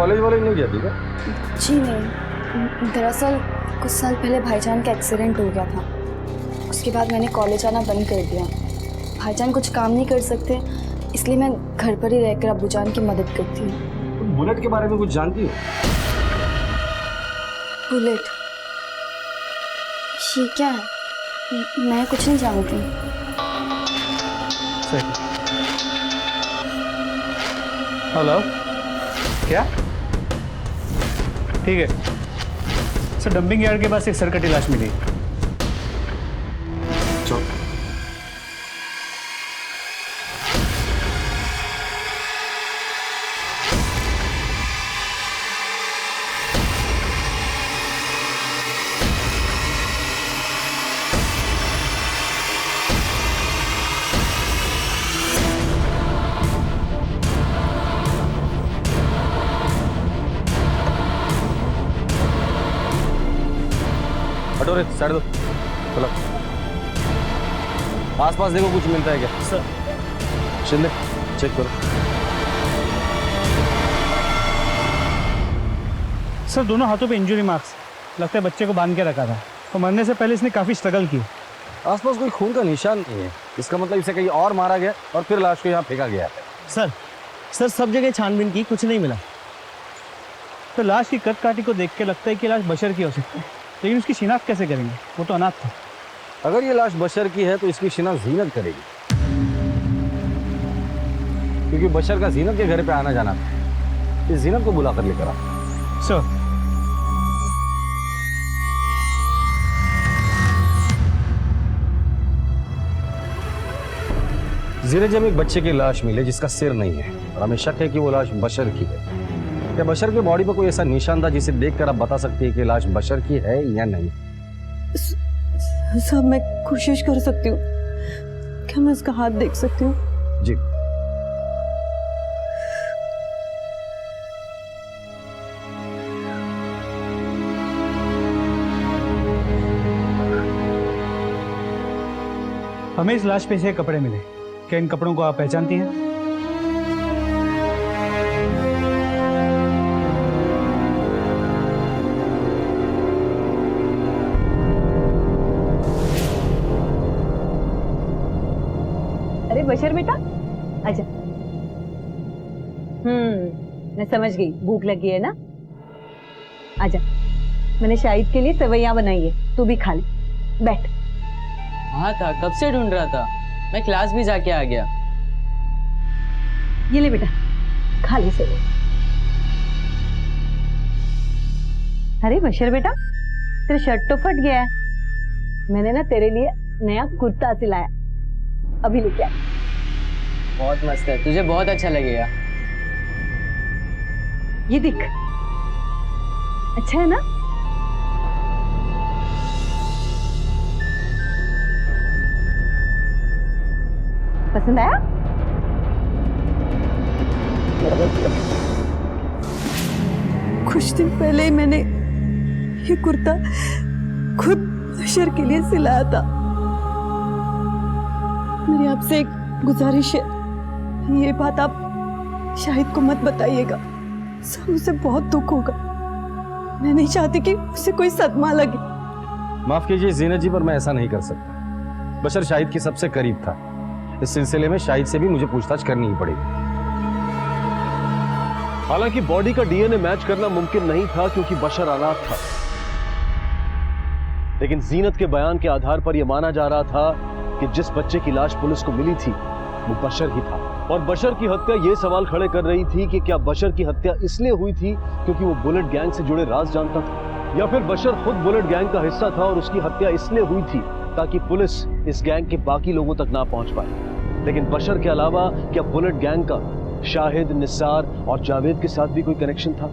College वॉलेज नहीं जाती क्या? जी नहीं, दरअसल कुछ साल पहले भाईजान का एक्सीडेंट हो गया था। उसके बाद मैंने कॉलेज आना बंद कर दिया। भाईजान कुछ काम नहीं कर सकते, इसलिए मैं घर पर ही रहकर अब्बूजान की मदद करती हूँ। तुम बुलेट के बारे में कुछ जानती हो? बुलेट? ये क्या है? मैं कुछ नहीं जानती। हेलो, क्या? ठीक है सर, डंपिंग यार्ड के पास एक सर कटी लाश मिली। चलो। हटो रे, साइड दो। चलो आसपास देखो, कुछ मिलता है क्या? सर शिंदे चेक करो। सर, दोनों हाथों पे इंजरी मार्क्स, लगता है बच्चे को बांध के रखा था और मरने से पहले इसने काफी स्ट्रगल की। आसपास कोई खून का निशान नहीं है, इसका मतलब इसे कहीं और मारा गया और फिर लाश को यहाँ फेंका गया है। सर सब जगह छानबीन की, कुछ नहीं मिला। तो लाश की कद काठी को देख के लगता है कि लाश बशर की हो सकती है, लेकिन उसकी शिनाख्त कैसे करेंगे? वो तो अनाथ था। अगर ये लाश बशर की है तो इसकी शिनाख्त जीनत करेगी, क्योंकि बशर का जीनत के घर पे आना जाना था। इस जीनत को बुला कर लेकर आ। सर जीनत, जब एक बच्चे की लाश मिले जिसका सिर नहीं है और हमें शक है कि वो लाश बशर की है, क्या बशर के बॉडी पर कोई ऐसा निशान था जिसे देखकर आप बता सकती है कि लाश बशर की है या नहीं? साहब मैं कोशिश कर सकती हूँ, क्या मैं इसका हाथ देख सकती हूँ? जी। हमें इस लाश पे से कपड़े मिले, क्या इन कपड़ों को आप पहचानती हैं? अरे बशर बेटा, आजा। मैं समझ गई, भूख लगी है ना? आजा, मैंने शाहिद के लिए सेवैयां बनाई है, तू भी खा ले। बैठ। हाँ था, कब से ढूंढ रहा था, मैं क्लास भी जाके आ गया। ये ले बेटा, खा ले सेवैयां। अरे बशर बेटा, तेरा शर्ट तो फट गया है, मैंने ना तेरे लिए नया कुर्ता सिलाया, अभी लेके आ। बहुत मस्त है, तुझे बहुत अच्छा लगेगा। ये देख, अच्छा है ना? पसंद आया? कुछ दिन पहले ही मैंने ये कुर्ता खुद बशर के लिए सिलाया था। मेरी आपसे एक गुजारिश है, ये बात आप शाहिद को मत बताइएगा, सब उसे बहुत दुख होगा। मैं नहीं चाहती कि उसे कोई सदमा लगे। माफ कीजिए जीनत जी, पर मैं ऐसा नहीं कर सकता। बशर शाहिद के सबसे करीब था, इस सिलसिले में शाहिद से भी मुझे पूछताछ करनी ही पड़ेगी। हालांकि बॉडी का डीएनए मैच करना मुमकिन नहीं था क्योंकि बशर अनाथ था, लेकिन जीनत के बयान के आधार पर यह माना जा रहा था कि जिस बच्चे की लाश पुलिस को मिली थी वो बशर ही था। और बशर की हत्या ये सवाल खड़े कर रही थी कि क्या बशर की हत्या इसलिए हुई थी क्योंकि वो बुलेट गैंग से जुड़े राज जानता था, या फिर बशर खुद बुलेट गैंग का हिस्सा था और उसकी हत्या इसलिए हुई थी ताकि पुलिस इस गैंग के बाकी लोगों तक ना पहुंच पाए। लेकिन बशर के अलावा क्या बुलेट गैंग का शाहिद, निसार और जावेद के साथ भी कोई कनेक्शन था?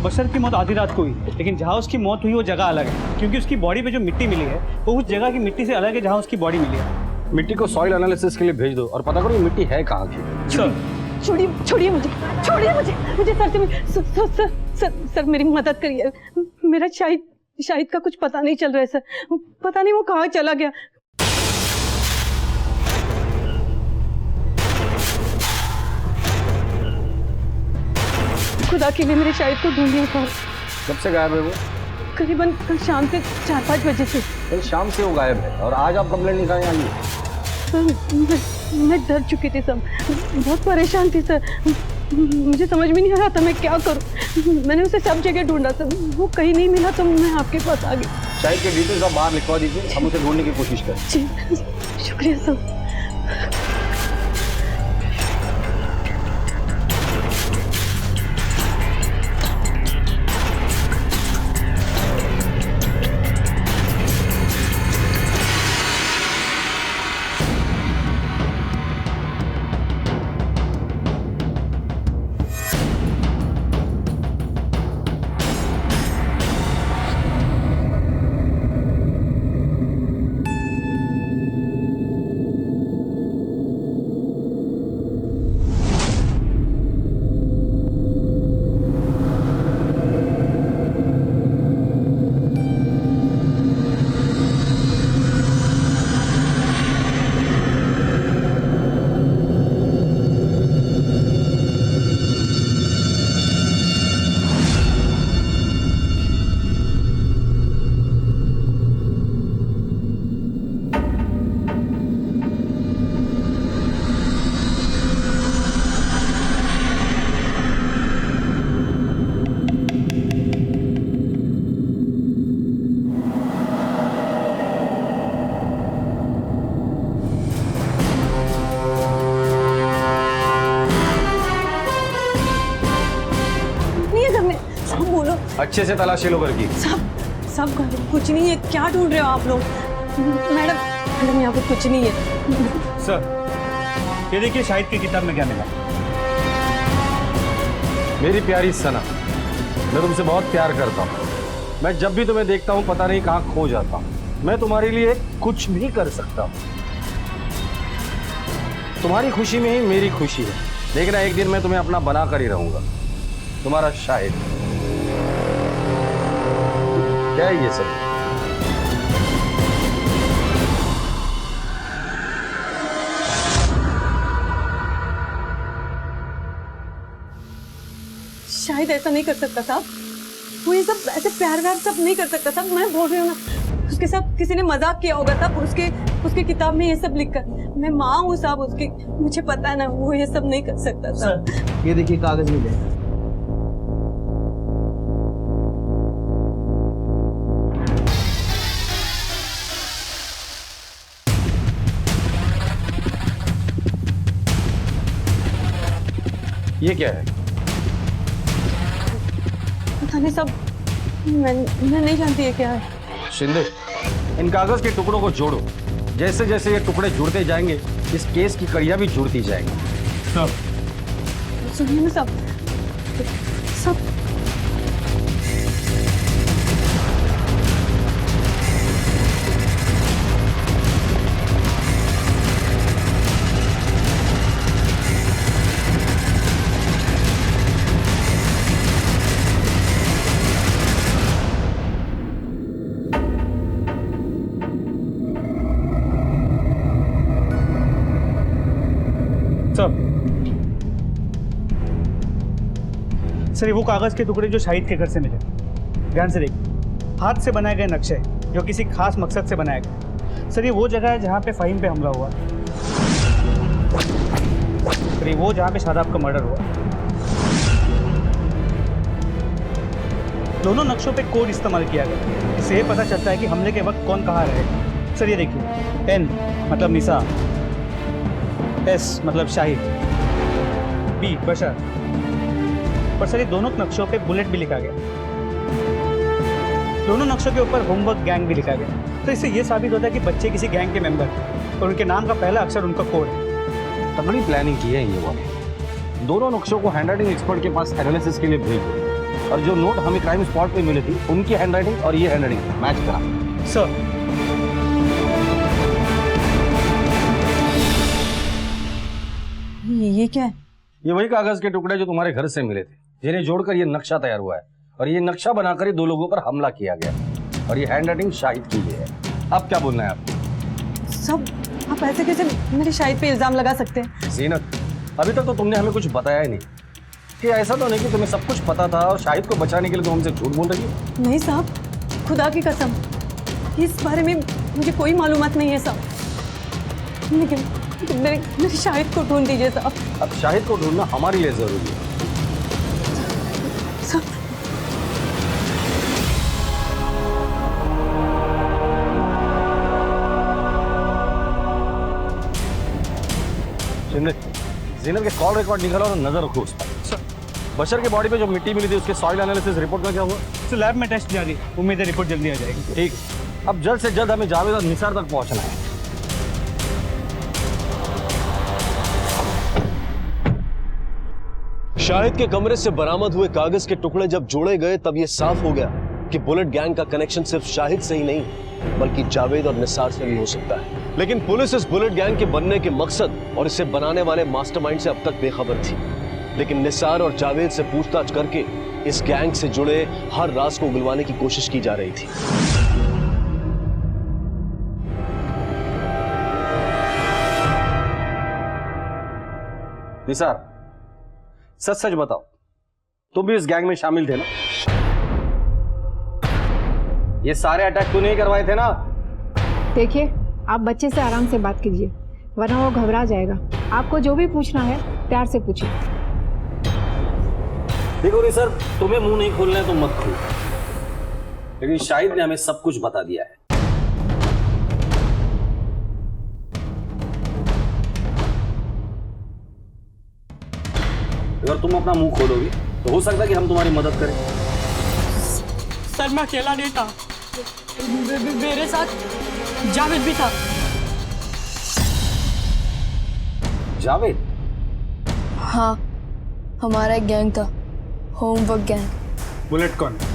बशर की मौत आधी रात को हुई, लेकिन जहाँ उसकी मौत हुई वो जगह अलग है, क्योंकि उसकी बॉडी पे जो मिट्टी मिली है वो उस जगह की मिट्टी से अलग है जहाँ उसकी बॉडी मिली है। मिट्टी को सॉइल एनालिसिस के लिए भेज दो और पता करो ये मिट्टी है कहाँ की। सर छोड़िए छोड़िए मुझे, छोड़िए मुझे सर से सर मेरी मदद करिए। मेरा शाहिद का कुछ पता नहीं चल रहा है सर, पता नहीं वो कहाँ चला गया। खुदा के लिए मेरे शाहिद को ढूंढिए सर। कब से गायब है वो? करीबन कल शाम के 4-5 बजे से। कल शाम से वो गायब है और आज आप कंप्लेंट निकालने आई है। सर मैं डर चुकी थी सर, बहुत परेशान थी सर, मुझे समझ में नहीं आ रहा था मैं क्या करूं। मैंने उसे सब जगह ढूंढा सर, वो कहीं नहीं मिला तो मैं आपके पास आ गई। शाहिद के डिटेल्स आप बाहर लिखवा दीजिए, हम उसे ढूंढने की कोशिश करें। जी शुक्रिया सर। अच्छे से तलाशी लो घर की। सब कुछ नहीं है, क्या ढूंढ रहे हो आप लोग? मैडम यहाँ पे कुछ नहीं है। सर ये देखिए शाहिद की किताब में क्या मिला। मेरी प्यारी सना, मैं तुमसे बहुत प्यार करता हूँ। मैं जब भी तुम्हें देखता हूँ पता नहीं कहाँ खो जाता हूँ। मैं तुम्हारे लिए कुछ भी कर सकता हूँ। तुम्हारी खुशी में ही मेरी खुशी है। देखना एक दिन मैं तुम्हें अपना बना कर ही रहूंगा। तुम्हारा शाहिद। क्या है ये सब? शायद ऐसा नहीं कर सकता था, वो ये सब ऐसे प्यार व्यार सब नहीं कर सकता था। मैं बोल रही हूँ ना, उसके साथ किसी ने मजाक किया होगा था, उसके किताब में ये सब लिखकर। मैं माँ हूँ साहब उसकी, मुझे पता है ना, वो ये सब नहीं कर सकता था। ये देखिए कागज मिले। ये क्या है? पता नहीं सब, मैं नहीं जानती है क्या है। शिंदे, इन कागज के टुकड़ों को जोड़ो। जैसे जैसे ये टुकड़े जुड़ते जाएंगे इस केस की कड़ियां भी जुड़ती जाएंगी। सुनिए ना सब सर ये वो कागज के टुकड़े जो शाहिद के घर से मिले। ध्यान से देखिए, हाथ से बनाए गए नक्शे जो किसी खास मकसद से बनाए गए। सर ये वो जगह है जहाँ पे फ़हीम पे हमला हुआ। सर ये वो जहाँ पे शादाब का मर्डर हुआ। दोनों नक्शों पे कोड इस्तेमाल किया गया। इससे ये पता चलता है कि हमले के वक्त कौन कहाँ रहेगा। सर ये देखिए, एन मतलब निसा, एस मतलब शाहिद, बी बशर। पर सर ये दोनों नक्शों पे बुलेट भी लिखा गया। दोनों नक्शों के ऊपर होमवर्क गैंग भी लिखा गया। तो इससे ये साबित होता है कि बच्चे किसी गैंग के मेंबर हैं और उनके नाम का पहला अक्षर उनका कोड है। तगड़ी प्लानिंग की है ये वाले। दोनों नक्शों को हैंडराइटिंग एक्सपर्ट के पास एनालिसिस के लिए भेज दो। और जो नोट हमें क्राइम स्पॉट पे मिली थी उनकी हैंडराइटिंग और ये हैंडराइटिंग मैच करा। सर ये क्या है? ये वही कागज के टुकड़े जो तुम्हारे घर से मिले थे, जिन्हें जोड़कर ये नक्शा तैयार हुआ है और ये नक्शा बनाकर ही 2 लोगों पर हमला किया गया और ये हैंडराइटिंग शाहिद की है। अब क्या बोलना है आपको? सब आप ऐसे कैसे मेरी शाहिद पे इल्जाम लगा सकते हैं? जीनत, अभी तक तो तुमने हमें कुछ बताया ही नहीं कि ऐसा तो नहीं कि तुम्हें सब कुछ पता था और शाहिद को बचाने के लिए तुम हमसे झूठ बोल रही हो। नहीं साहब, खुदा की कसम इस बारे में मुझे कोई मालूमात नहीं है साहब। लेकिन मेरी शाहिद को ढूंढ दीजिए साहब। अब शाहिद को ढूंढना हमारे लिए जरूरी है। साहब जीनत के कॉल रिकॉर्ड निकालो और नजर रखो उस पर। बशर के बॉडी पे जो मिट्टी मिली थी उसके सॉइल एनालिसिस रिपोर्ट का क्या हुआ? सर लैब में टेस्ट जारी, उम्मीद है रिपोर्ट जल्दी आ जाएगी। ठीक, अब जल्द से जल्द हमें जावेद और निसार तक पहुंचना है। शाहिद के कमरे से बरामद हुए कागज के टुकड़े जब जोड़े गए तब यह साफ हो गया कि बुलेट गैंग का कनेक्शन सिर्फ शाहिद से ही नहीं बल्कि जावेद और निसार से भी हो सकता है। लेकिन पुलिस इस बुलेट गैंग के बनने के मकसद और इसे बनाने वाले मास्टरमाइंड से अब तक बेखबर थी। लेकिन निसार और जावेद से पूछताछ करके इस गैंग से जुड़े हर राज को उगलवाने की कोशिश की जा रही थी। निसार, सच सच बताओ, तुम भी इस गैंग में शामिल थे ना? ये सारे अटैक तूने ही करवाए थे ना? देखिए, आप बच्चे से आराम से बात कीजिए वरना वो घबरा जाएगा। आपको जो भी पूछना है प्यार से पूछिए। देखो निसार, तुम्हें मुंह नहीं खोलना है तो मत खोलो, लेकिन शाहिद ने हमें सब कुछ बता दिया है। अगर तुम अपना मुंह खोलोगे तो हो सकता है कि हम तुम्हारी मदद करें। सर मैं अकेला नहीं था, मेरे साथ जावेद भी था। जावेद? हाँ, हमारा एक गैंग था, होमवर्क गैंग। बुलेट कौन है?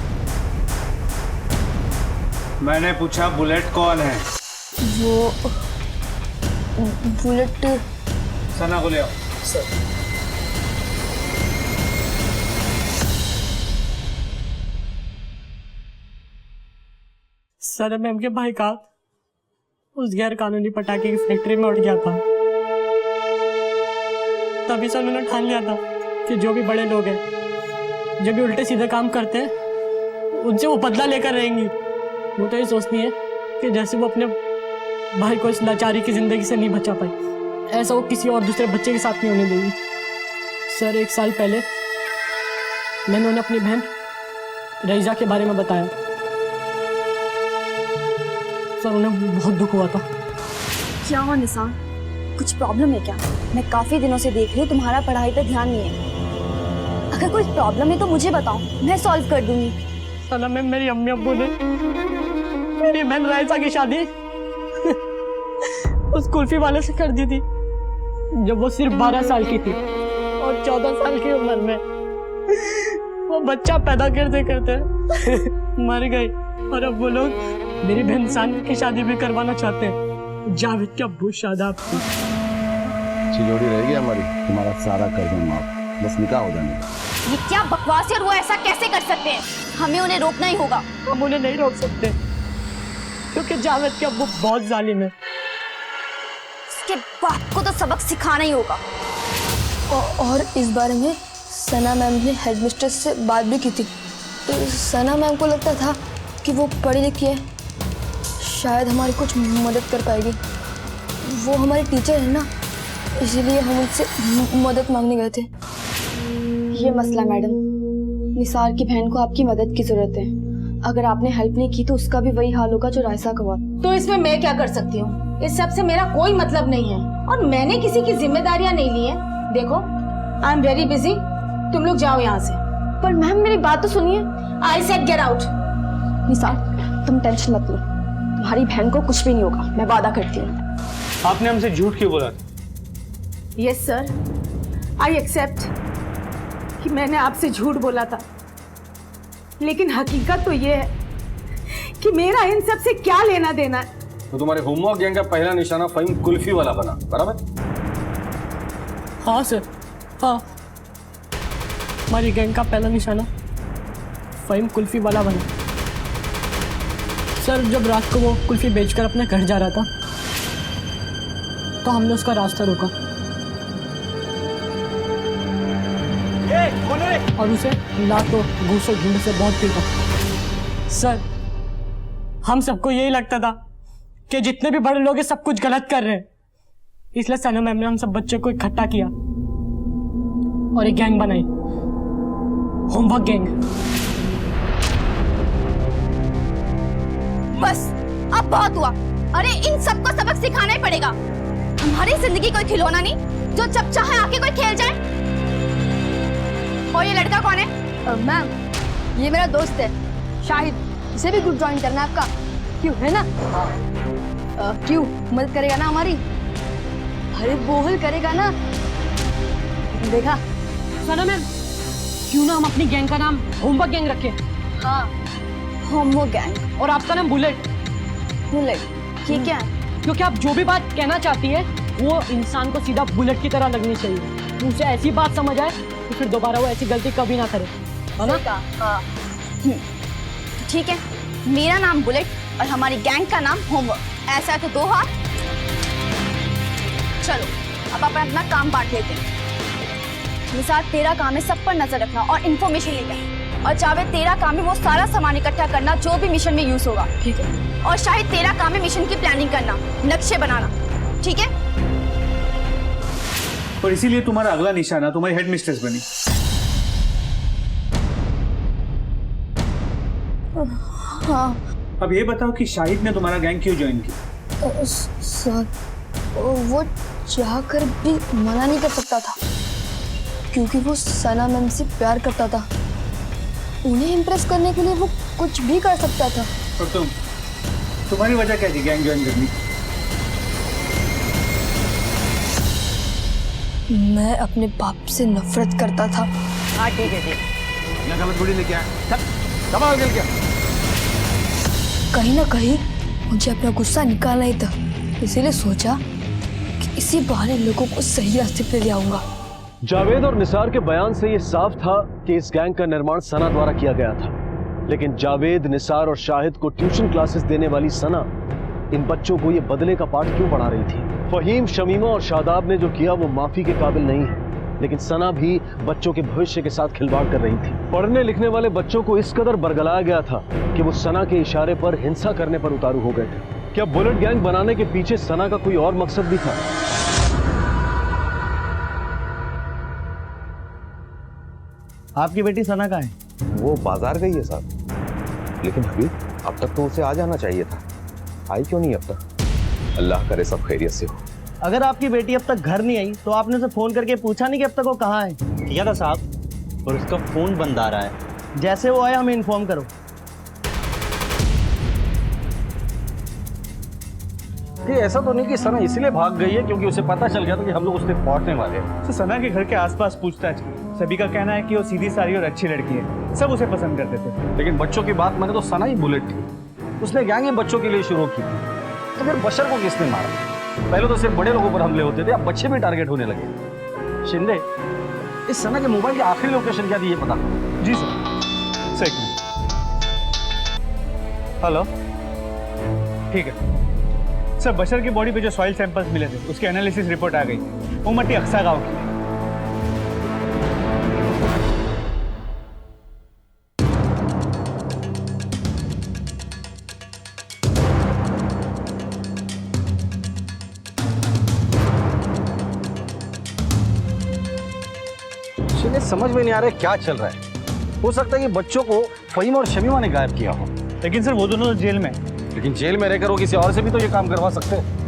मैंने पूछा बुलेट कौन है? वो बुलेट। सना को ले आओ। सर मैम के भाई का उस गैर कानूनी पटाखे की फैक्ट्री में उठ गया था। तभी सर उन्होंने ठान लिया था कि जो भी बड़े लोग हैं, जो भी उल्टे सीधे काम करते हैं, उनसे वो बदला लेकर रहेंगी। वो तो ये सोचती है कि जैसे वो अपने भाई को इस लाचारी की जिंदगी से नहीं बचा पाई, ऐसा वो किसी और दूसरे बच्चे के साथ नहीं होने देगी। सर 1 साल पहले मैंने उन्हें अपनी बहन रईजा के बारे में बताया। सर उन्हें बहुत दुख हुआ था। क्या हुआ निसार, कुछ प्रॉब्लम है क्या? मैं काफी दिनों से देख रही हूँ तुम्हारा पढ़ाई पे ध्यान नहीं है। अगर कोई प्रॉब्लम है तो मुझे बताओ, मैं सॉल्व कर दूंगी। सना मैम, मेरी अम्मी अब्बू ने मेरी बहन रायसा की शादी उस कुल्फी वाले से कर दी थी जब वो सिर्फ 12 साल की थी, और 14 साल की उम्र में वो बच्चा पैदा करते करते मर गई। और अब वो लोग मेरी बहन सानी की शादी भी करवाना चाहते हैं। जावेद के अब्बू शादाब की। अच्छी जोड़ी रहेगी हमारी, तुम्हारा सारा कर्ज माफ, बस निकाह हो जाने का। ये क्या बकवास है और वो ऐसा कैसे कर सकते हैं? हमें उन्हें रोकना ही होगा। हम उन्हें नहीं रोक सकते क्योंकि जावेद के अब्बू बहुत जालिम है। इसके बाप को तो सबक सिखाना ही होगा। और इस बारे में सना मैम ने हेडमिस्ट्रेस से बात भी की थी। तो सना मैम को लगता था कि वो पढ़ी लिखी है, शायद हमारी कुछ मदद कर पाएगी। वो हमारे टीचर है ना, इसीलिए हम उनसे मदद मांगने गए थे। ये मसला मैडम, निसार की बहन को आपकी मदद की जरूरत है। अगर आपने हेल्प नहीं की तो उसका भी वही हाल होगा जो रायसा का हुआ। तो इसमें मैं क्या कर सकती हूँ? इस सब से मेरा कोई मतलब नहीं है और मैंने किसी की जिम्मेदारियां नहीं ली है। देखो, आई एम वेरी बिजी, तुम लोग जाओ यहाँ से। पर मैम मेरी बात तो सुनिए। I said get out. Nisar, तुम टेंशन मत लो, तुम्हारी बहन को कुछ भी नहीं होगा, मैं वादा करती हूँ। आपने हमसे झूठ क्यों बोला? यस सर, आई एक्सेप्ट कि मैंने आपसे झूठ बोला था। लेकिन हकीकत तो ये है कि मेरा इन सब से क्या लेना देना है। तो तुम्हारे होमवर्क गैंग का पहला निशाना फहीम कुल्फी वाला बना, बराबर? हाँ सर, हाँ, हमारी गैंग का पहला निशाना फहीम कुल्फी वाला बना। सर जब रात को वो कुल्फी बेचकर अपने घर जा रहा था तो हमने उसका रास्ता रोका और उसे लातों घूसों ढूंढ से बहुत पीटा। सर हम सबको यही लगता था कि जितने भी बड़े लोग हैं सब कुछ गलत कर रहे हैं, इसलिए सना मैम ने हम सब बच्चों को इकट्ठा किया और एक गैंग बनाई, होमवर्क गैंग। बस अब बहुत हुआ। अरे इन सबको सबक सिखाना ही पड़ेगा। हमारी जिंदगी कोई खिलौना नहीं जो जब चाहे आके कोई खेल जाए। और ये लड़का कौन है? मैम ये मेरा दोस्त है शाहिद, इसे भी ग्रुप ज्वाइन करना है आपका, क्यों है ना? क्यों मदद करेगा ना हमारी? अरे बोल करेगा ना, देखा? सना मैम क्यों ना हम अपनी गैंग का नाम होमवर्क गैंग रखें? हाँ होमवर्क गैंग। और आपका नाम बुलेट। बुलेट ठीक है, क्योंकि आप जो भी बात कहना चाहती है वो इंसान को सीधा बुलेट की तरह लगनी चाहिए, उसे ऐसी बात समझ आए कि फिर दोबारा वो ऐसी गलती कभी ना करे, है ना? हाँ ठीक है, मेरा नाम बुलेट और हमारी गैंग का नाम होमवर्क। ऐसा है तो दो हाथ। चलो अब अपन अपना काम बांट लेते हैं। निसार तेरा काम है सब पर नजर रखना और इन्फॉर्मेशन लेना, और जावेद तेरा काम है वो सारा सामान इकट्ठा करना जो भी मिशन में यूज होगा, ठीक है? और शाहिद तेरा काम है मिशन की प्लानिंग करना, नक्शे बनाना, ठीक है? और इसीलिए तुम्हारा अगला निशाना तुम्हारी हेड मिस्ट्रेस बनी। हाँ। अब ये बताओ कि शाहिद ने तुम्हारा गैंग क्यों ज्वाइन किया? सर वो चाहकर भी मना नहीं कर सकता था, क्योंकि वो सना मैम से प्यार करता था। उन्हें इम्प्रेस करने के लिए वो कुछ भी कर सकता था। और तुम्हारी वजह क्या थी गैंग ज्वाइन करने की? मैं अपने बाप से नफरत करता था। हाँ ठीक है ठीक। यहाँ गलत बड़ी लेके आया, दबा के क्या? कहीं ना कहीं मुझे अपना गुस्सा निकालना ही था, इसीलिए सोचा कि इसी बहाने लोगों को सही रास्ते पे ले आऊंगा। जावेद और निसार के बयान से यह साफ था कि इस गैंग का निर्माण सना द्वारा किया गया था, लेकिन जावेद, निसार और शाहिद को ट्यूशन क्लासेस देने वाली सना इन बच्चों को ये बदले का पाठ क्यों पढ़ा रही थी? फहीम, शमीमा और शादाब ने जो किया वो माफी के काबिल नहीं है, लेकिन सना भी बच्चों के भविष्य के साथ खिलवाड़ कर रही थी। पढ़ने लिखने वाले बच्चों को इस कदर बरगलाया गया था कि वो सना के इशारे पर हिंसा करने पर उतारू हो गए थे। क्या बुलेट गैंग बनाने के पीछे सना का कोई और मकसद भी था? आपकी बेटी सना कहाँ है? वो बाजार गई है साहब, लेकिन अभी अब तक तो उसे आ जाना चाहिए था। आई क्यों नहीं अब तक? अल्लाह करे सब खैरियत से हो। अगर आपकी बेटी अब तक घर नहीं आई तो आपने उसे फोन करके पूछा नहीं कि अब तक वो कहाँ है? किया था साहब, और उसका फोन बंद आ रहा है। जैसे वो आए हमें इन्फॉर्म करो। ये ऐसा तो नहीं कि सना इसलिए भाग गई है क्योंकि उसे पता चल गया था कि हम लोग उससे पहुंचने वाले हैं। तो सना के घर के आसपास पूछताछ की, सभी का कहना है कि वो सीधी सारी और अच्छी लड़की है, सब उसे पसंद करते थे। लेकिन बच्चों की बात माने तो सना ही बुलेट थी, उसने गैंग में बच्चों के लिए शुरू की थी। तो फिर बशर को किसने मारा? पहले तो सिर्फ बड़े लोगों पर हमले होते थे, अब बच्चे भी टारगेट होने लगे। शिंदे, इस सना के मोबाइल की आखिरी लोकेशन क्या थी ये पता करो। जी सर। एक मिनट। हेलो, ठीक है सर। बशर की बॉडी पे जो सॉइल सैंपल्स मिले थे उसकी एनालिसिस रिपोर्ट आ गई। वो मट्टी अक्सा गांव की है। समझ में नहीं आ रहा है क्या चल रहा है। हो सकता है कि बच्चों को फहीम और शमीमा ने गायब किया हो। लेकिन सर वो दोनों तो जेल में हैं। लेकिन जेल में रहकर वो किसी और से भी तो ये काम करवा सकते हैं।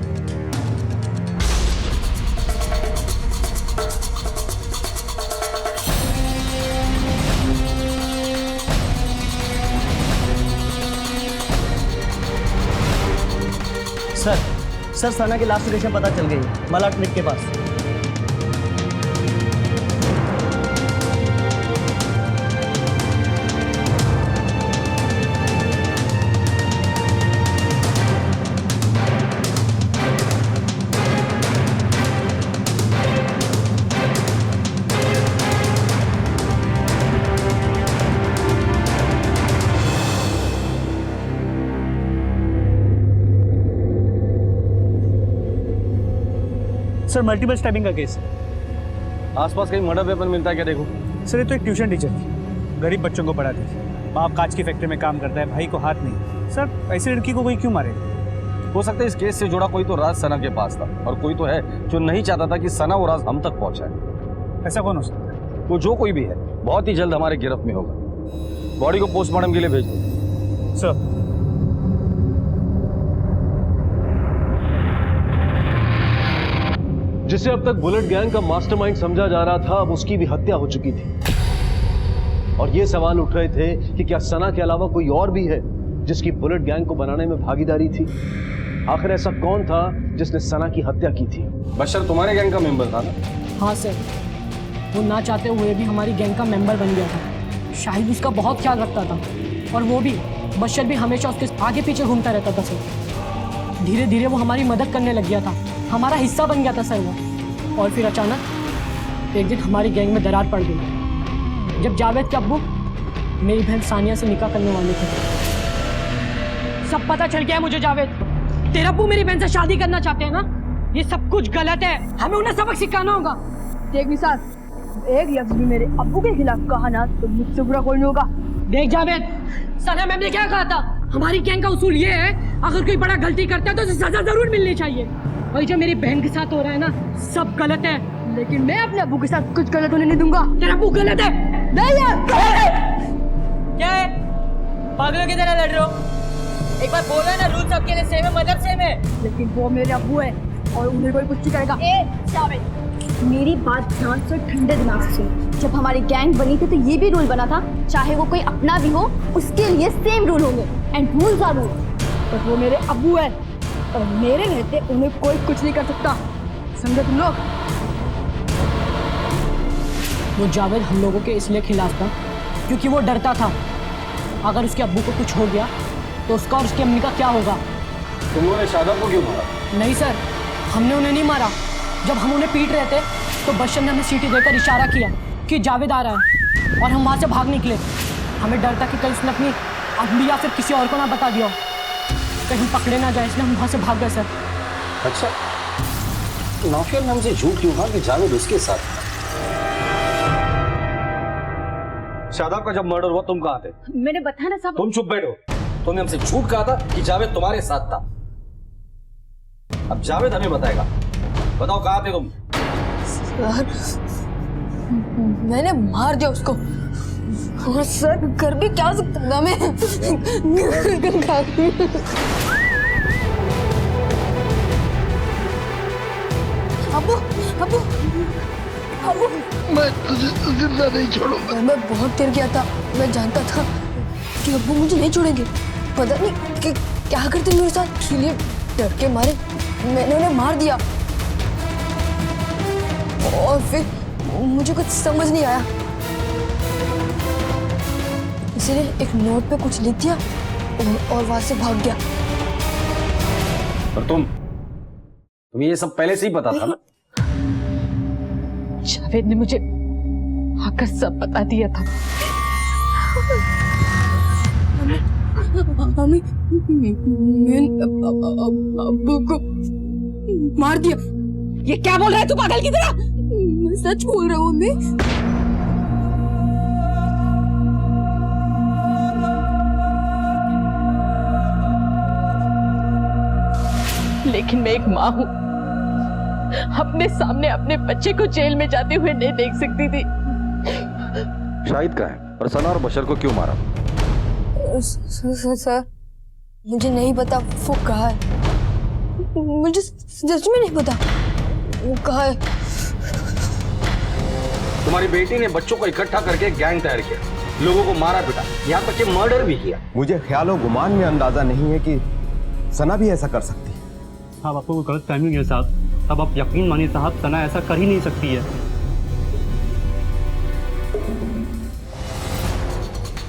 सर सना की लास्ट लोकेशन पता चल गई है, मलाट लिक के पास। सर मल्टीपल स्टैबिंग का केस है। आसपास कहीं मर्डर वेपन मिलता है क्या? देखो सर ये तो एक ट्यूशन टीचर थी, गरीब बच्चों को पढ़ाती थी। बाप कांच की फैक्ट्री में काम करता है, भाई को हाथ नहीं। सर ऐसी लड़की को कोई क्यों मारेगा? हो सकता है इस केस से जुड़ा कोई तो राज सना के पास था, और कोई तो है जो नहीं चाहता था कि सना वो राज हम तक पहुंचाए। ऐसा कौन हो सकता है? वो जो कोई भी है बहुत ही जल्द हमारे गिरफ्त में होगा। बॉडी को पोस्टमार्टम के लिए भेज दो। सर जिसे अब तक बुलेट गैंग का मास्टरमाइंड समझा जा रहा था, अब उसकी भी हत्या हो चुकी थी। और ये सवाल उठ रहे थे कि क्या सना के अलावा कोई और भी है जिसकी बुलेट गैंग को बनाने में भागीदारी थी? आखिर ऐसा कौन था जिसने सना की हत्या की थी? बशर तुम्हारे गैंग का मेंबर था ना? हाँ सर, वो ना चाहते हुए भी हमारी गैंग का मेंबर बन गया था। शाहिद उसका बहुत ख्याल रखता था, और वो भी बशर भी हमेशा उसके आगे पीछे घूमता रहता था सर। धीरे धीरे वो हमारी मदद करने लग गया था, हमारा हिस्सा बन गया था सर वो। और फिर अचानक एक दिन हमारी गैंग में दरार पड़ गई जब जावेद के अब्बू मेरी बहन सानिया से निकाह करने वाले थे। सब पता चल गया है मुझे जावेद, तेरा अब्बू मेरी बहन से शादी करना चाहते हैं ना? ये सब कुछ गलत है, हमें उन्हें सबक सिखाना होगा। देख निसार, एक लफ्ज भी मेरे अब्बू के खिलाफ कहा ना तो मुझसे बुरा कोई नहीं होगा। देख जावेद, सना मैम ने क्या कहा था? हमारी गैंग का उसूल ये है, अगर कोई बड़ा गलती करता है तो उसे सजा जरूर मिलनी चाहिए। और जो मेरी बहन के साथ हो रहा है ना, सब गलत है। लेकिन मैं अपने अब्बू के साथ कुछ गलत होने नहीं दूंगा। तेरा अब्बू गलत है। नहीं यार, क्या है? पागलों की तरह लड़ रहे हो? एक बार बोल रहे ना, रूल सबके लिए सेम है, मतलब सेम है। लेकिन वो मेरे अब्बू है और उन्हें कोई कुछ नहीं करेगा। मेरी बात ध्यान से ठंडे दिमाग से सुन। जब हमारी गैंग बनी थी तो ये भी रूल बना था, चाहे वो कोई अपना भी हो उसके लिए सेम रूल होंगे। And rules are rule. पर वो मेरे अब्बू है और मेरे रहते उन्हें कोई कुछ नहीं कर सकता, समझे तुम लोग? वो जावेद हम लोगों के इसलिए खिलाफ था क्योंकि वो डरता था अगर उसके अब्बू को कुछ हो गया तो उसका और उसकी अम्मी का क्या होगा। तुम लोगों ने शादाब को क्यों मारा? नहीं सर, हमने उन्हें नहीं मारा। जब हम उन्हें पीट रहे थे तो बशर ने हमें सीटी देकर इशारा किया कि जावेद आ रहा है, और हम वहाँ से भाग निकले। हमें डर था कि कहीं उसने अपनी अम्मी या फिर किसी और को ना बता दिया, कहीं पकड़े ना जाए, इसलिए हम वहाँ से भाग गए सर। अच्छा, नाफिया ने हमसे झूठ क्यों कहा कि जावेद उसके साथ था? शादाब का जब मर्डर हुआ तुम कहाँ थे? मैंने बताया ना सब। तुम चुप बैठो। तुमने हमसे झूठ कहा था कि जावेद तुम्हारे साथ था। अब जावेद हमें बताएगा। बताओ कहाँ थे तुम? सर, मैंने मार दिया उसको। और सर कर भी क्या सकता था मैं? अब्बू, अब्बू, अब्बू, मैं तुझे जिंदा नहीं छोड़ूंगा। मैं बहुत डर गया था। मैं जानता था कि अब्बू मुझे नहीं छोड़ेंगे। पता नहीं कि क्या करते मेरे साथ, इसलिए डर के मारे मैंने उन्हें मार दिया। और फिर मुझे कुछ समझ नहीं आया, इसलिए एक नोट पे कुछ लिख दिया और वहां से भाग गया। और तुम्हें ये सब पहले से ही पता था ना? जावेद ने मुझे आकर सब बता दिया था। मम्मी, मैंने अब्बू को मार दिया। ये क्या बोल रहा है तू पागल की तरह? मैं सच बोल रहा हूँ मम्मी। लेकिन मैं एक माँ हूँ, अपने सामने अपने बच्चे को जेल में जाते हुए नहीं देख सकती थी। शाहिद कहाँ है और सना और बशर को क्यों मारा? सर, मुझे नहीं पता वो कहाँ है। मुझे सच में नहीं पता वो कहाँ है। तुम्हारी बेटी ने बच्चों को इकट्ठा करके गैंग तैयार किया, लोगों को मारा पीटा, यहाँ तक कि मर्डर भी किया। मुझे ख्यालो गुमान में अंदाजा नहीं है कि सना भी ऐसा कर सकती है। हाँ, आपको कोई गलत फहमी है साहब। अब आप यकीन मानिए साहब, सना ऐसा कर ही नहीं सकती है।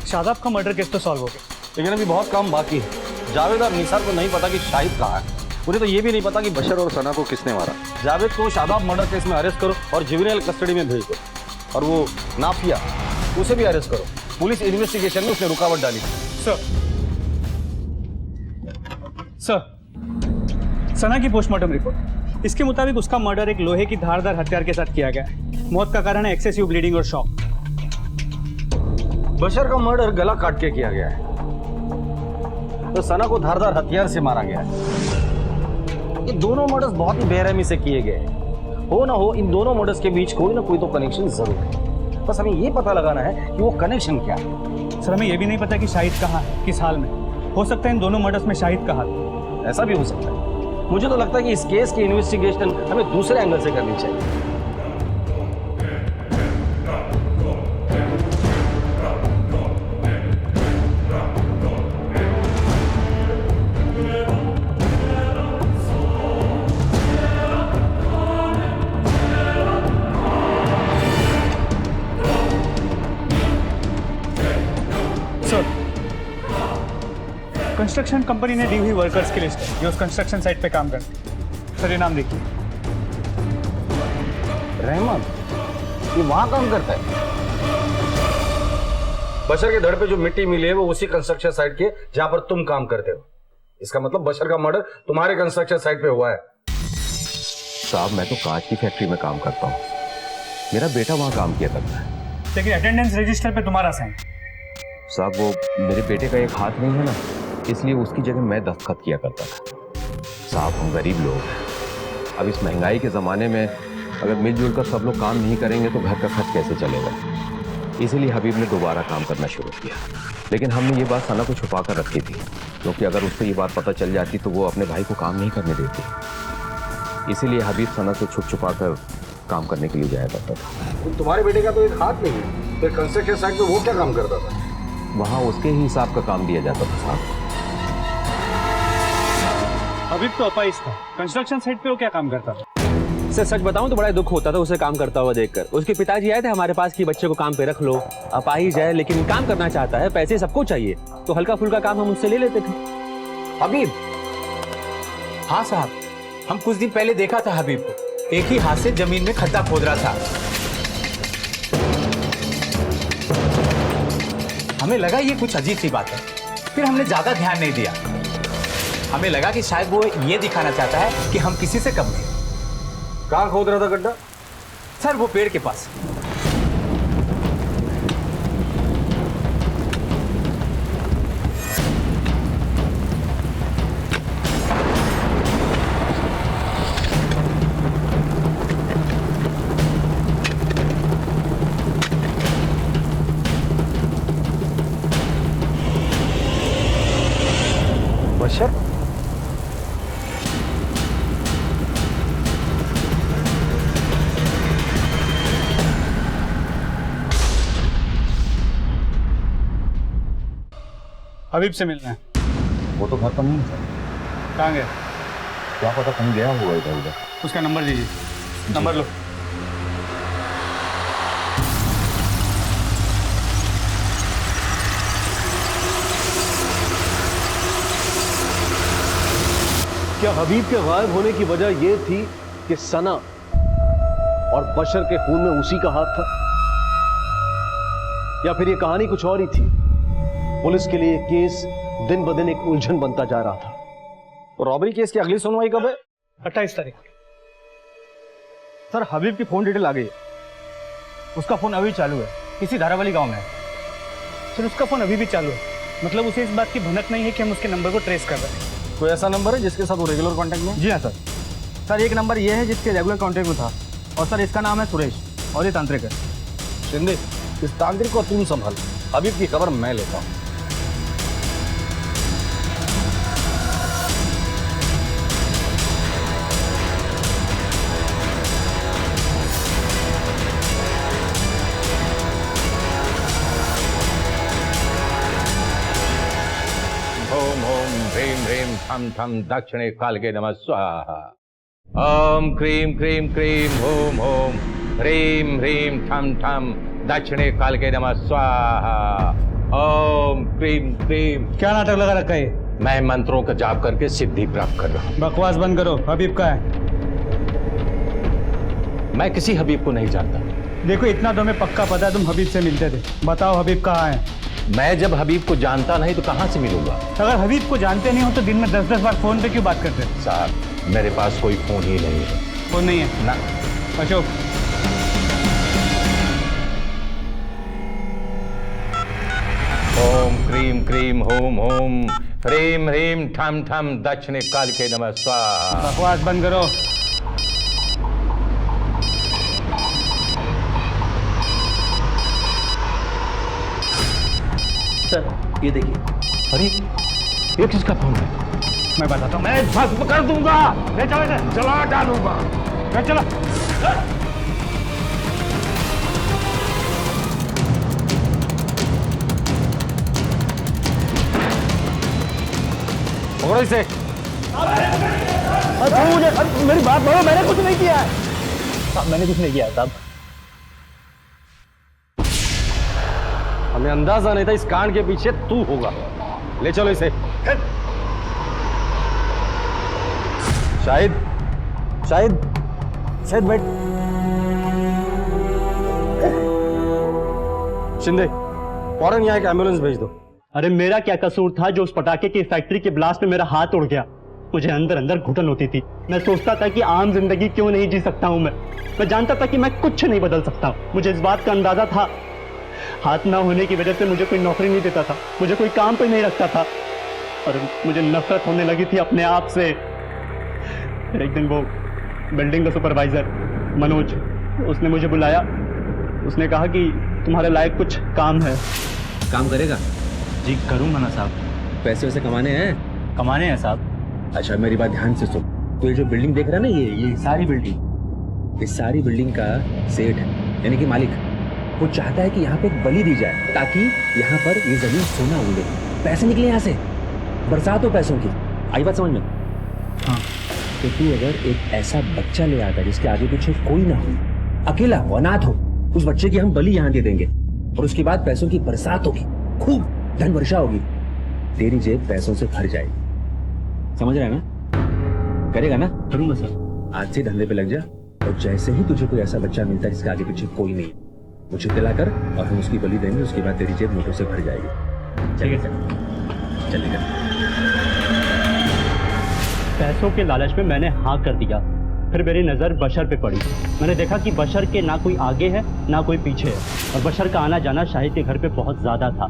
शादाब का मर्डर केस तो सॉल्व हो गया, लेकिन अभी बहुत काम बाकी है। जावेद और निसार को नहीं पता कि शाहिद कहाँ है। उन्हें तो ये भी नहीं पता कि बशर और सना को किसने मारा। जावेद को शादाब मर्डर केस में अरेस्ट करो और जुवेनाइल कस्टडी में भेज दो, और वो नाफिया उसे भी अरेस्ट करो। पुलिस इन्वेस्टिगेशन में उसने रुकावट डाली। सर, सना की पोस्टमार्टम रिपोर्ट इसके मुताबिक उसका मर्डर एक लोहे की धारदार हथियार के साथ किया गया है। मौत का कारण है एक्सेसिव ब्लीडिंग और शॉक। बशर का मर्डर गला काट के किया गया है, तो सना को धारदार हथियार से मारा गया है। ये दोनों मर्डर्स बहुत ही बेरहमी से किए गए हैं। हो ना हो, इन दोनों मर्डर्स के बीच कोई ना कोई तो कनेक्शन जरूर है। बस हमें ये पता लगाना है कि वो कनेक्शन क्या है। सर हमें यह भी नहीं पता कि शाहिद कहाँ है, किस हाल में। हो सकता है इन दोनों मर्डर्स में शाहिद का हाथ। ऐसा भी हो सकता है। मुझे तो लगता है कि इस केस की इन्वेस्टिगेशन हमें दूसरे एंगल से करनी चाहिए। कंस्ट्रक्शन कंपनी ने दी हुई वर्कर्स की लिस्ट है जो उस कंस्ट्रक्शन साइट पे काम करते हैं। सर ये नाम देखिए, रहमान, ये वहां काम करता है। बशर के धड़ पे जो मिट्टी मिली है वो उसी कंस्ट्रक्शन साइट की जहां पर तुम काम करते हो। इसका मतलब बशर का मर्डर तुम्हारे कंस्ट्रक्शन साइट पे हुआ है। साहब मैं तो कांच की फैक्ट्री में काम करता हूँ, मेरा बेटा वहाँ काम किया करता है। लेकिन अटेंडेंस रजिस्टर पे तुम्हारा साइन। साहब वो मेरे बेटे का एक हाथ नहीं है ना, इसलिए उसकी जगह मैं दस्तखत किया करता था। साहब हम गरीब लोग हैं, अब इस महंगाई के ज़माने में अगर मिलजुल कर सब लोग काम नहीं करेंगे तो घर का खर्च कैसे चलेगा। इसीलिए हबीब ने दोबारा काम करना शुरू किया। लेकिन हमने ये बात सना को छुपा कर रखी थी, क्योंकि अगर उसको ये बात पता चल जाती तो वो अपने भाई को काम नहीं करने देती। इसीलिए हबीब सना से छुप छुपा कर काम करने के लिए जाया करता था। तुम्हारे बेटे का तो एक हाथ नहीं है, फिर कंस्ट्रक्शन साइट पे वो क्या काम करता था? वहाँ उसके ही हिसाब का काम दिया जाता था साहब। हबीब तो अपाइज था, कंस्ट्रक्शन साइट पे वो क्या काम करता था? सर सच बताऊं तो बड़ा दुख होता था उसे काम करता हुआ देखकर। उसके पिताजी आए थे हमारे पास कि बच्चे को काम पे रख लो, अपाहिज है लेकिन काम करना चाहता है, पैसे सबको चाहिए, तो हल्का फुल्का काम हम उससे ले लेते थे। हबीब? हाँ साहब, हम कुछ दिन पहले देखा था हबीब को, एक ही हाथ से जमीन में खड्डा खोद रहा था। हमें लगा ये कुछ अजीब सी बात है, फिर हमने ज्यादा ध्यान नहीं दिया। हमें लगा कि शायद वो ये दिखाना चाहता है कि हम किसी से कम नहीं। कहाँ खोद रहा था गड्ढा? सर वो पेड़ के पास। बशर? हबीब से मिलना है। वो तो घर पर नहीं था। कहाँ गया? क्या पता कहीं गया होगा इधर उधर। उसका नंबर दीजिए। नंबर लो। क्या हबीब के गायब होने की वजह यह थी कि सना और बशर के खून में उसी का हाथ था, या फिर यह कहानी कुछ और ही थी? पुलिस के लिए केस दिन ब दिन एक उलझन बनता जा रहा था। तो रॉबरी केस की अगली सुनवाई कब है? 28 तारीख। सर हबीब की फोन डिटेल आ गई है। उसका फोन अभी चालू है, इसी धारावाली गांव में है। सर उसका फोन अभी भी चालू है, मतलब उसे इस बात की भनक नहीं है कि हम उसके नंबर को ट्रेस कर रहे हैं। कोई ऐसा नंबर है जिसके साथ वो रेगुलर कांटेक्ट में? जी हाँ सर। सर एक नंबर ये है जिसके रेगुलर कांटेक्ट में था, और सर इसका नाम है सुरेश और ये तांत्रिक है। शिंदे, इस तांत्रिक को तुम संभाल, हबीब की खबर मैं लेता हूँ। ओम ओम ह्रीं ह्रीं ठम ठम दक्षिणे कालके नमः स्वाहा। ओम क्रीं क्रीं क्रीं ओम ओम ह्रीं ह्रीं ठम ठम दक्षिणे कालके नमः स्वाहा। ओम क्रीं क्रीं। क्या नाटक लगा रखा है? मैं मंत्रों का जाप करके सिद्धि प्राप्त कर रहा हूँ। बकवास बंद करो। हबीब का है? मैं किसी हबीब को नहीं जानता। देखो इतना तो हमें पक्का पता है तुम हबीब से मिलते थे। बताओ हबीब कहाँ है? मैं जब हबीब को जानता नहीं तो कहाँ से मिलूंगा? अगर हबीब को जानते नहीं हो तो दिन में 10-10 बार फोन पे क्यों बात करते? साहब मेरे पास कोई फोन ही नहीं है। फोन नहीं है ना। अशोक, ओम क्रीम क्रीम होम होम ह्रीम ह्रीम ठम ठम दक्षिणे काल के नमः स्वाहा। बकवास बंद करो। सर ये देखिए। अरे ये किसका फोन है? मैं बताता हूँ। मैं भस्म कर दूंगा, ले चलो इसे। जला डालूंगा। ले चलो। पकड़ो इसे। मुझे मेरी बात बोलो, मैंने कुछ नहीं किया है। साहब मैंने कुछ नहीं किया साहब। हमें अंदाजा नहीं था इस कांड के पीछे तू होगा। ले चलो इसे। शाहिद, शाहिद, शाहिद बैठ। शिंदे, फौरन यहाँ एक एम्बुलेंस भेज दो। अरे मेरा क्या कसूर था जो उस पटाखे की फैक्ट्री के ब्लास्ट में मेरा हाथ उड़ गया? मुझे अंदर अंदर घुटन होती थी। मैं सोचता था कि आम जिंदगी क्यों नहीं जी सकता हूं। मैं जानता था कि मैं कुछ नहीं बदल सकता। मुझे इस बात का अंदाजा था। हाथ ना होने की वजह से मुझे कोई नौकरी नहीं देता था, मुझे कोई काम पे नहीं रखता था, और मुझे नफरत होने लगी थी अपने आप से। फिर एक दिन वो बिल्डिंग का सुपरवाइजर मनोज, उसने मुझे बुलाया। उसने कहा कि तुम्हारे लायक कुछ काम है। काम करेगा? जी करूंगा ना साहब। पैसे वैसे कमाने हैं? कमाने हैं साहब। अच्छा मेरी बात ध्यान से सुन। तो ये जो बिल्डिंग देख रहा है ना, ये सारी बिल्डिंग, इस सारी बिल्डिंग का सेठ है, यानी कि मालिक, वो चाहता है कि यहाँ पे एक बलि दी जाए ताकि यहाँ पर ये जमीन सोना उड़े, पैसे निकले यहाँ से, बरसात हो पैसों की। आई बात समझ में? हाँ। तो तू अगर एक ऐसा बच्चा ले आता जिसके आगे पीछे कोई ना हो, अकेला हो, अनाथ हो, उस बच्चे की हम बलि यहाँ दे देंगे और उसके बाद पैसों की बरसात होगी, खूब धन वर्षा होगी, तेरी जेब पैसों से भर जाएगी। समझ रहा है ना? करेगा ना? करूंगा सर। आज से धंधे पे लग जा, और जैसे ही तुझे कोई ऐसा बच्चा मिलता है जिसके आगे पीछे कोई नहीं, मुझे दिलाकर और हम उसकी बलि देंगे, उसके बाद तेरी जेब नोटों से भर जाएगी। चलेगा? चलेगा। पैसों के लालच में मैंने हाँ कर दिया। फिर मेरी नज़र बशर पे पड़ी। मैंने देखा कि बशर के ना कोई आगे है ना कोई पीछे है, और बशर का आना जाना शाहिद के घर पे बहुत ज़्यादा था।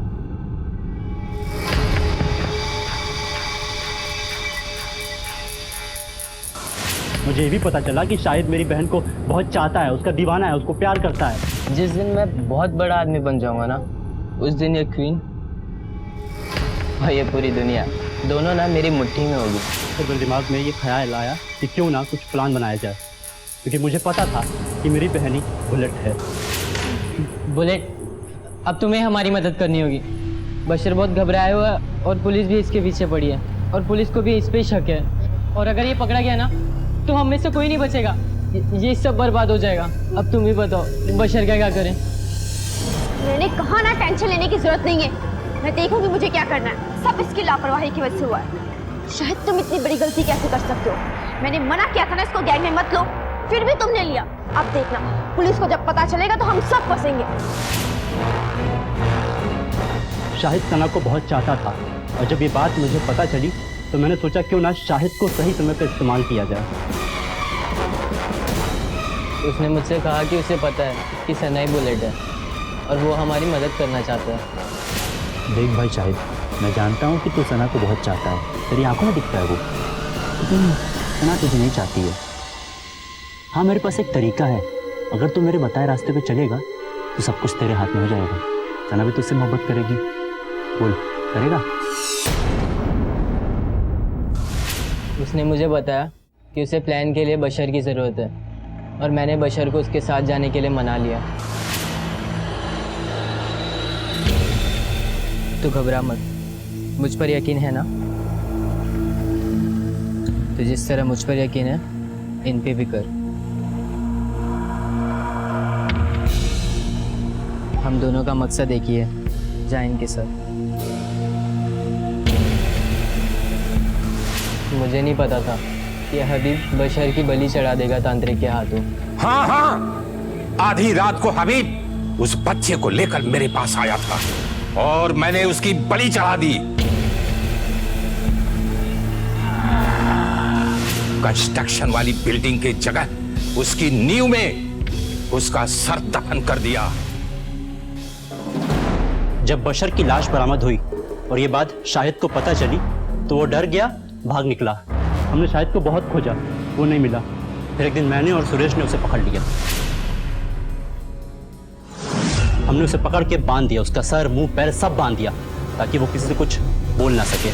मुझे ये भी पता चला कि शाहिद मेरी बहन को बहुत चाहता है, उसका दीवाना है, उसको प्यार करता है। जिस दिन मैं बहुत बड़ा आदमी बन जाऊंगा ना, उस दिन ये क्वीन और ये पूरी दुनिया दोनों ना मेरी मुट्ठी में होगी। तो मेरे दिमाग में ये ख्याल आया कि क्यों ना कुछ प्लान बनाया जाए, क्योंकि मुझे पता था कि मेरी बहनी बुलेट है। बुलेट, अब तुम्हें हमारी मदद करनी होगी। बशर बहुत घबराया हुआ है और पुलिस भी इसके पीछे पड़ी है, और पुलिस को भी इस पे शक है, और अगर ये पकड़ा गया ना तो हम में से कोई नहीं बचेगा। ये सब बर्बाद हो जाएगा। अब तुम ही बताओ बशर क्या करें? मैंने कहा ना टेंशन लेने की जरूरत नहीं है, मैं देखूंगी मुझे क्या करना है। सब इसकी लापरवाही की वजह से हुआ है। शायद तुम इतनी बड़ी गलती कैसे कर सकते हो? मैंने मना किया था ना इसको गैंग में मत लो, फिर भी तुमने लिया। अब देखना, पुलिस को जब पता चलेगा तो हम सब फंसेंगे। शाहिद सना को बहुत चाहता था, और जब ये बात मुझे पता चली तो मैंने सोचा क्यों ना शाहिद को सही समय पर इस्तेमाल किया जाए। उसने मुझसे कहा कि उसे पता है कि सनाई बुलेट है और वो हमारी मदद करना चाहता है। देख भाई शाहिद, मैं जानता हूँ कि तू सना को बहुत चाहता है, तेरी आंखों में दिखता है वो, लेकिन सना तुझे नहीं चाहती है। हाँ, मेरे पास एक तरीका है। अगर तू मेरे बताए रास्ते पे चलेगा तो सब कुछ तेरे हाथ में हो जाएगा। सना भी तुझसे मोहब्बत करेगी। बोल, करेगा? उसने मुझे बताया कि उसे प्लान के लिए बशर की ज़रूरत है, और मैंने बशर को उसके साथ जाने के लिए मना लिया। तो घबरा मत, मुझ पर यकीन है ना? तो जिस तरह मुझ पर यकीन है, इन पे भी कर। हम दोनों का मकसद एक ही है, जा इनके साथ। मुझे नहीं पता था कि हबीब बशर की बलि चढ़ा देगा तांत्रिक के हाथों। हाँ हाँ, आधी रात को हबीब उस बच्चे को लेकर मेरे पास आया था और मैंने उसकी बलि चढ़ा दी। कंस्ट्रक्शन वाली बिल्डिंग की जगह उसकी नींव में उसका सर दफन कर दिया। जब बशर की लाश बरामद हुई और ये बात शाहिद को पता चली तो वो डर गया, भाग निकला। हमने शाहिद को बहुत खोजा, वो नहीं मिला। फिर एक दिन मैंने और सुरेश ने उसे पकड़ लिया। हमने उसे पकड़ के बांध दिया, उसका सर मुंह पैर सब बांध दिया ताकि वो किसी से कुछ बोल ना सके।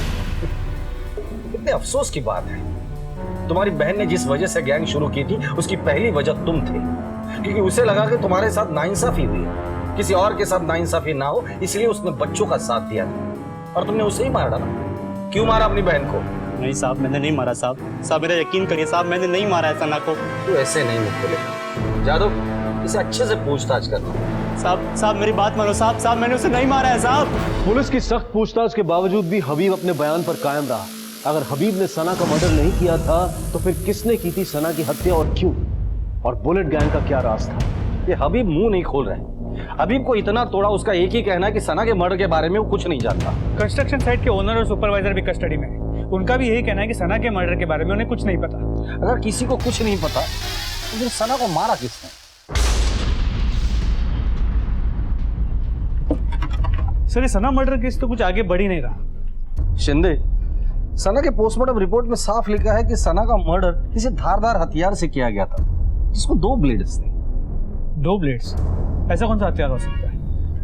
कितने अफसोस की बात है, तुम्हारी बहन ने जिस वजह से गैंग शुरू की थी उसकी पहली वजह तुम थे, क्योंकि उसे लगा कि तुम्हारे साथ नाइंसाफी हुई है, किसी और के साथ नाइंसाफी ना हो, इसलिए उसने बच्चों का साथ दिया था और तुमने उसे ही मार डाला। क्यों मारा अपनी बहन को? नहीं साहब, मैंने नहीं मारा साहब, मेरा यकीन करिए साहब, मैंने नहीं मारा है सना को। तू ऐसे नहीं मुझ बोले जादव, इसे अच्छे से पूछताछ करना। साहब मेरी बात मानो साहब, मैंने उसे नहीं मारा है साहब। पुलिस की सख्त पूछताछ के बावजूद भी हबीब अपने बयान पर कायम रहा। अगर हबीब ने सना का मर्डर नहीं किया था तो फिर किसने की थी सना की हत्या और क्यों? और बुलेट गैंग का क्या राज था? ये हबीब मुंह नहीं खोल रहे। हबीब को इतना तोड़ा, उसका एक ही कहना है कि सना के मर्डर के बारे में वो कुछ नहीं जानता। कंस्ट्रक्शन साइट के ओनर और सुपरवाइजर भी कस्टडी में, उनका भी यही कहना है कि सना के मर्डर के बारे में उन्हें कुछ नहीं पता। अगर किसी को कुछ नहीं पता तो फिर सना को मारा किसने? सर, ये सना मर्डर केस तो कुछ आगे बढ़ ही नहीं रहा। शिंदे, सना के पोस्टमार्टम रिपोर्ट में साफ लिखा है कि सना का मर्डर किसी धारदार हथियार से किया गया था, जिसको 2 ब्लेड्स थे। 2 ब्लेड्स? ऐसा कौन सा हथियार हो सकता है?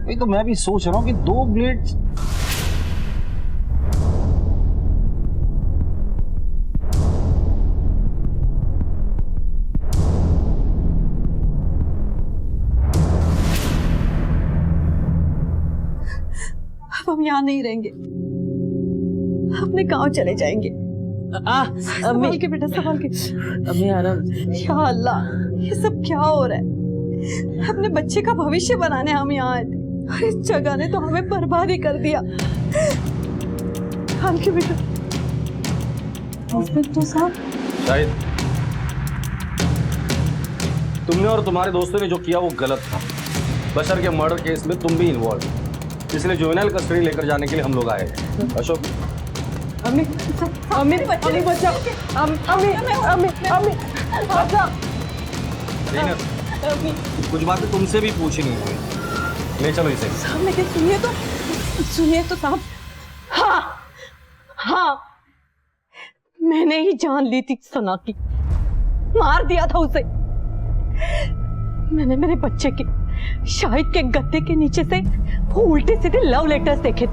वही तो मैं भी सोच रहा हूँ कि 2 ब्लेड्स। हम यहाँ नहीं रहेंगे, अपने गांव चले जाएंगे। संभाल के बेटा, संभाल के। अम्मी आराम। या अल्लाह, ये सब क्या हो रहा है? अपने बच्चे का भविष्य बनाने हम यहाँ आए थे और इस जगह ने तो हमें बर्बाद ही कर दिया। संभाल के बेटा। इंस्पेक्टर साहब, शाहिद, तुमने और तुम्हारे दोस्तों ने जो किया वो गलत था। बशर के मर्डर केस में तुम भी इन्वॉल्व, इसलिए जुवेनाइल कस्टडी लेकर जाने के लिए हम लोग आए हैं। अशोक, अम्मी, अम्मी, अम्मी बचाओ, अम्मी बचाओ। कुछ बातें तुमसे भी पूछनी है, ले चलो इसे। साहब लेकिन सुनिए तो साहब। हाँ, मैंने ही जान ली थी सना की, मार दिया था उसे। मैंने मेरे बच्चे के शाहिद के गद्दे के नीचे से वो उल्टे सीधे लव लेटर्स देखे थे।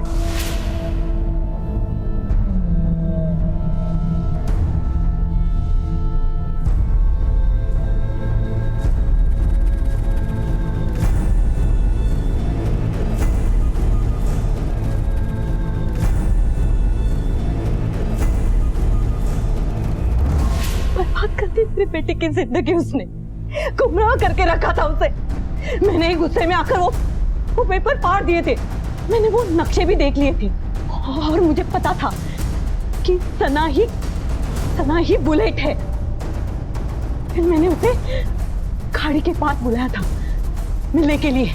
बर्बाद कर दी मेरे बेटे की जिंदगी, उसने गुमराह करके रखा था उसे। मैंने ही गुस्से में आकर वो पेपर फाड़ दिए थे। मैंने वो नक्शे भी देख लिए थे और मुझे पता था कि सना ही बुलेट है। फिर मैंने उसे खाड़ी के पास बुलाया था मिलने के लिए।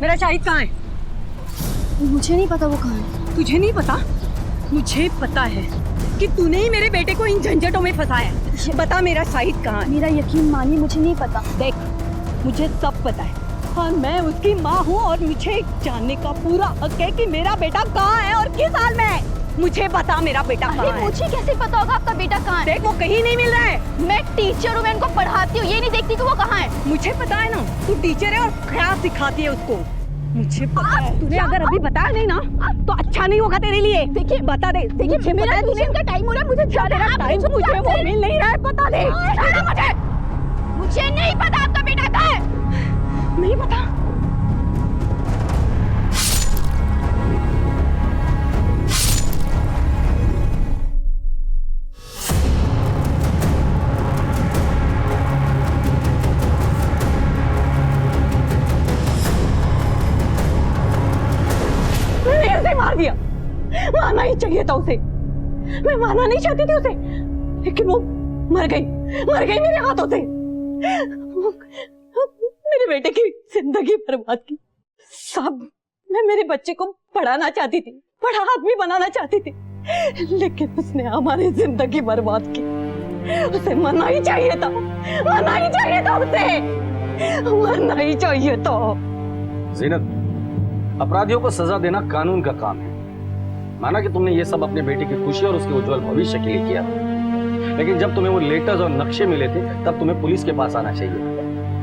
मेरा शाहिद कहाँ है? मुझे नहीं पता वो कहाँ है। तुझे नहीं पता? मुझे पता है कि तूने ही मेरे बेटे को इन झंझटों में फंसाया है। बता मेरा शाहिद कहाँ है? मेरा यकीन मानिए, मुझे नहीं पता। देख, मुझे सब पता है और मैं उसकी माँ हूँ और मुझे जानने का पूरा हक है कि मेरा बेटा कहाँ है और किस हाल में है। मुझे बता मेरा बेटा कहाँ है? मुझे कैसे पता होगा आपका बेटा कहाँ है? देख, वो कहीं नहीं मिल रहा है। मैं टीचर हूँ, मैं उनको पढ़ाती हूँ, ये नहीं देखती कि वो कहाँ है। मुझे पता है ना, तू टीचर है और क्या सिखाती है उसको। मुझे पता है। तूने अगर अभी बताया नहीं ना तो अच्छा नहीं होगा तेरे लिए। देखिए, बता दे। देखिए, मेरा ट्यूशन का टाइम हो रहा है, मुझे जाना है। टाइम मुझे वो मिल नहीं रहा है, बता दे। मुझे नहीं पता आपका बेटा कहाँ है। नहीं पता? मार दिया। मारना ही चाहिए था उसे। मैं मारना नहीं चाहती थी उसे, लेकिन वो मर गई मेरे हाथों से। मेरे बेटे की जिंदगी बर्बाद की। साहब, मैं मेरे बच्चे को पढ़ाना चाहती थी, बड़ा आदमी बनाना चाहती थी, लेकिन उसने हमारी जिंदगी बर्बाद की। उसे मरना ही चाहिए था, मरना ही चाहिए था, उसे मरना ही चाहिए था। ज़ीनत, अपराधियों को सजा देना कानून का काम है। माना कि तुमने ये सब अपने बेटे की खुशी और उसके उज्जवल भविष्य के लिए किया, लेकिन जब तुम्हें वो लेटर्स और नक्शे मिले थे तब तुम्हें पुलिस के पास आना चाहिए,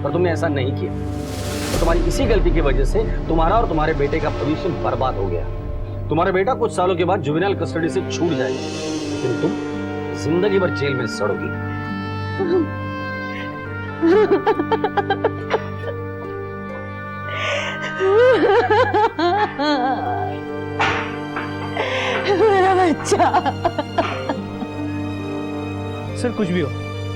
पर तुमने ऐसा नहीं किया। तो तुम्हारी इसी गलती की वजह से तुम्हारा और तुम्हारे बेटे का भविष्य बर्बाद हो गया। तुम्हारा बेटा कुछ सालों के बाद जुवेनाइल कस्टडी से छूट जाएगा, लेकिन तुम जिंदगी भर जेल में सड़ोगी। मेरा बच्चा। सर कुछ भी हो,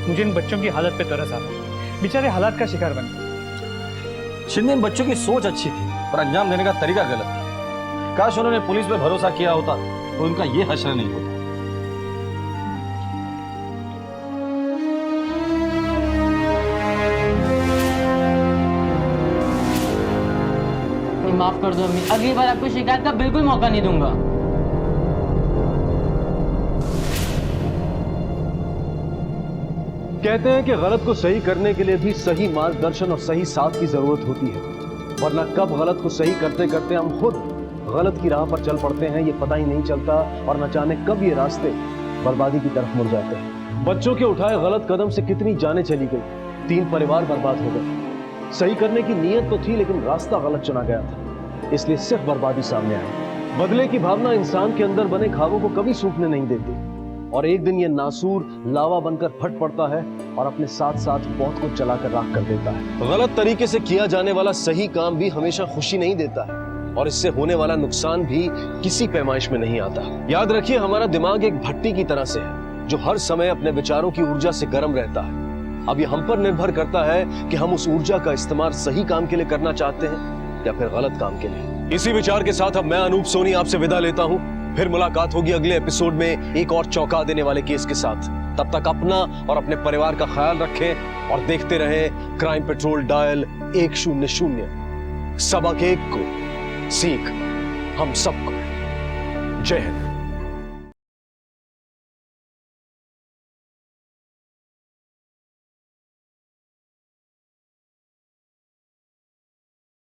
मुझे इन बच्चों की हालत पे तरस आता है। बेचारे हालात का शिकार बन गए। शिंदे, इन बच्चों की सोच अच्छी थी पर अंजाम देने का तरीका गलत था। काश उन्होंने पुलिस पे भरोसा किया होता तो उनका ये हश्र नहीं होता। माफ कर दो अम्मी, अगली बार आपको शिकायत का बिल्कुल मौका नहीं दूंगा। कहते हैं कि गलत को सही करने के लिए भी सही मार्गदर्शन और सही साथ की जरूरत होती है, वरना कब गलत को सही करते करते हम खुद गलत की राह पर चल पड़ते हैं ये पता ही नहीं चलता, और न जाने कब ये रास्ते बर्बादी की तरफ मुड़ जाते हैं। बच्चों के उठाए गलत कदम से कितनी जानें चली गई, 3 परिवार बर्बाद हो गए। सही करने की नीयत तो थी लेकिन रास्ता गलत चुना गया था, इसलिए सिर्फ बर्बादी सामने आई। बदले की भावना इंसान के अंदर बने खाबों को कभी सूखने नहीं देती, और एक दिन ये नासूर लावा बनकर फट पड़ता है और अपने साथ साथ बहुत कुछ जलाकर राख कर देता है। गलत तरीके से किया जाने वाला सही काम भी हमेशा खुशी नहीं देता है, और इससे होने वाला नुकसान भी किसी पैमाइश में नहीं आता। याद रखिए, हमारा दिमाग एक भट्टी की तरह से है जो हर समय अपने विचारों की ऊर्जा से गर्म रहता है। अब ये हम पर निर्भर करता है कि हम उस ऊर्जा का इस्तेमाल सही काम के लिए करना चाहते हैं या फिर गलत काम के लिए। इसी विचार के साथ अब मैं अनूप सोनी आपसे विदा लेता हूँ। फिर मुलाकात होगी अगले एपिसोड में एक और चौंका देने वाले केस के साथ। तब तक अपना और अपने परिवार का ख्याल रखें और देखते रहें क्राइम पेट्रोल डायल 100। सबक एक को सीख हम सबको। जय हिंद।